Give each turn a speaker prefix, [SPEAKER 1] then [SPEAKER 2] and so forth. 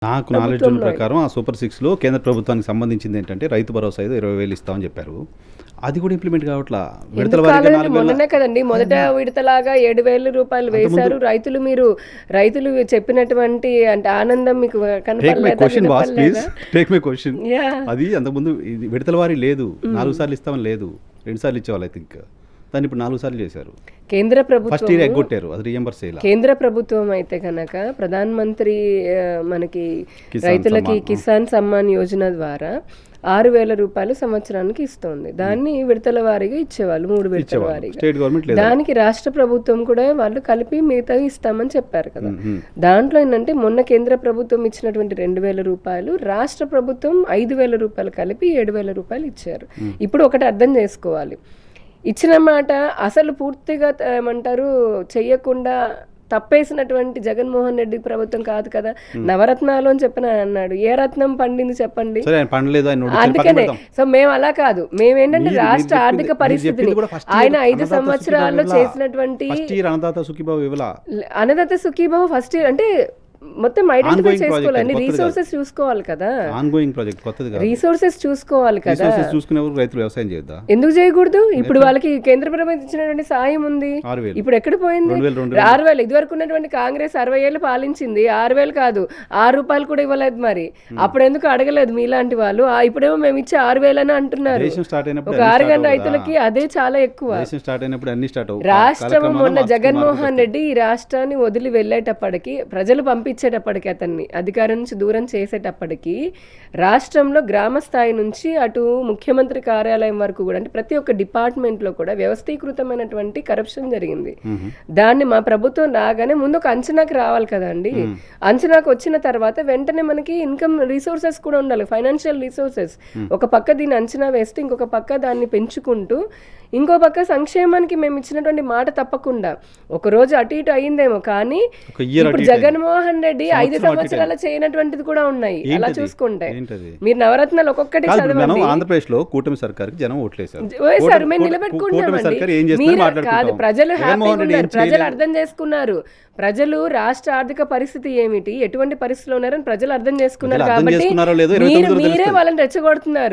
[SPEAKER 1] నాకు నాలెడ్జ్ ఉన్న ప్రకారం ఆ సూపర్ 6లో కేంద్ర ప్రభుత్వానికి సంబంధించింది ఏంటంటే రైతు భరోసా ఏదో 20,000 ఇస్తామని చెప్పారు. అది కూడా ఇంప్లిమెంట్ కావట్లా. విడతల వారీగా 4,000
[SPEAKER 2] మొన్ననే కదండి మొదట విడతలాగా 7,000 రూపాయలు వేశారు. రైతులు చెప్పినటువంటి అంటే ఆనందం మీకు కనపడలేదా?
[SPEAKER 1] అది అంతకుముందు విడతల వారీ లేదు, 4 సార్లు ఇస్తామని లేదు, 2 సార్లు ఇచ్చేవాళ్ళు. ఐ థింక్ దాన్ని ఇప్పుడు 4 సార్లు చేశారు.
[SPEAKER 2] కేంద్ర ప్రభుత్వం
[SPEAKER 1] ఫస్ట్ ఇయర్ ఎగ్గొట్టారు, అది రీఎంబర్స్ చేయాలి.
[SPEAKER 2] కేంద్ర ప్రభుత్వం అయితే కనుక ప్రధాన మంత్రి మనకి రైతులకి కిసాన్ సమ్మాన్ యోజన ద్వారా 6,000 రూపాయలు సంవత్సరానికి ఇస్తోంది. దాన్ని విడతల వారీగా ఇచ్చేవాళ్ళు, 3 విడతల వారీగా.
[SPEAKER 1] స్టేట్ గవర్నమెంట్
[SPEAKER 2] దానికి రాష్ట్ర ప్రభుత్వం కూడా వాళ్ళు కలిపి మిగతావి ఇస్తామని చెప్పారు కదా. దాంట్లో ఏంటంటే మొన్న కేంద్ర ప్రభుత్వం ఇచ్చినటువంటి 2,000 రూపాయలు, రాష్ట్ర ప్రభుత్వం 5,000 రూపాయలు కలిపి 7,000 రూపాయలు ఇచ్చారు. ఇప్పుడు ఒకటి అర్థం చేసుకోవాలి, ఇచ్చిన మాట అసలు పూర్తిగా ఏమంటారు చెయ్యకుండా తప్పేసినటువంటి జగన్మోహన్ రెడ్డి ప్రభుత్వం కాదు కదా. నవరత్నాలు అని చెప్పిన అన్నాడు, ఏ రత్నం పండింది చెప్పండి? అందుకనే సో మేము అలా కాదు, మేమేంటంటే రాష్ట్ర ఆర్థిక పరిస్థితిని ఆయన 5 సంవత్సరాల్లో చేసినటువంటి అన్నదాత సుఖీభావ ఫస్ట్ ఇయర్ అంటే మొత్తం ఐడెంటిఫై చేసుకోవాలండి, రీసోర్సెస్ చూసుకోవాలి కదా. రీసోర్సెస్ చూసుకోవాలి కదా, ఎందుకు చేయకూడదు? ఇప్పుడు వాళ్ళకి కేంద్ర ప్రభుత్వం ఇచ్చినటువంటి సాయం ఉంది, ఇప్పుడు ఎక్కడ పోయింది? 6,000 ఇదివరకు ఉన్నటువంటి కాంగ్రెస్ 60 ఏళ్ళు పాలించింది, 6,000 కాదు 6 రూపాయలు కూడా ఇవ్వలేదు. మరి అప్పుడు ఎందుకు అడగలేదు మీలాంటి వాళ్ళు? ఇప్పుడేమో మేము ఇచ్చే 6,000 అని అంటున్నారు. ఒక ఆరుగంట రైతులకి అదే చాలా ఎక్కువ. రాష్ట్రం మొన్న జగన్మోహన్ రెడ్డి ఈ రాష్ట్రాన్ని వదిలి వెళ్ళేటప్పటికి, ప్రజలు పంపించేటప్పటికి, అతన్ని అధికారం నుంచి దూరం చేసేటప్పటికి రాష్ట్రంలో గ్రామ స్థాయి నుంచి అటు ముఖ్యమంత్రి కార్యాలయం వరకు కూడా అంటే ప్రతి ఒక్క డిపార్ట్మెంట్లో కూడా వ్యవస్థీకృతమైనటువంటి కరప్షన్ జరిగింది. దాన్ని మా ప్రభుత్వం రాగానే ముందు ఒక అంచనాకు రావాలి కదండి. అంచనాకు వచ్చిన తర్వాత వెంటనే మనకి ఇన్కమ్ రిసోర్సెస్ కూడా ఉండాలి, ఫైనాన్షియల్ రిసోర్సెస్. ఒక పక్క దీన్ని అంచనా వేస్తే ఇంకొక పక్క దాన్ని పెంచుకుంటూ, ఇంకో పక్క సంక్షేమానికి మేము ఇచ్చినటువంటి మాట తప్పకుండా ఒక రోజు అటు ఇటు అయిందేమో, కానీ ఇప్పుడు జగన్మోహన్ రెడ్డి 5 సంవత్సరాల చేయనటువంటిది కూడా ఉన్నాయి. అలా చూసుకుంటే మీరు నవరత్నాలు ఒక్కొక్కటి చదవండి.
[SPEAKER 1] ఆంధ్రప్రదేశ్ లో కూటమి సర్కార్ జనం ఓట్లేశారు,
[SPEAKER 2] మేము నిలబెట్టుకుంటామండి. కాదు, ప్రజలు హ్యాపీగా ఉన్నారు, ప్రజలు అర్థం చేసుకున్నారు, ప్రజలు రాష్ట్ర ఆర్థిక పరిస్థితి ఏమిటి, ఎటువంటి పరిస్థితిలో ఉన్నారని ప్రజలు అర్థం చేసుకున్నారు. కాబట్టి మీరే వాళ్ళని రెచ్చగొడుతున్నారు.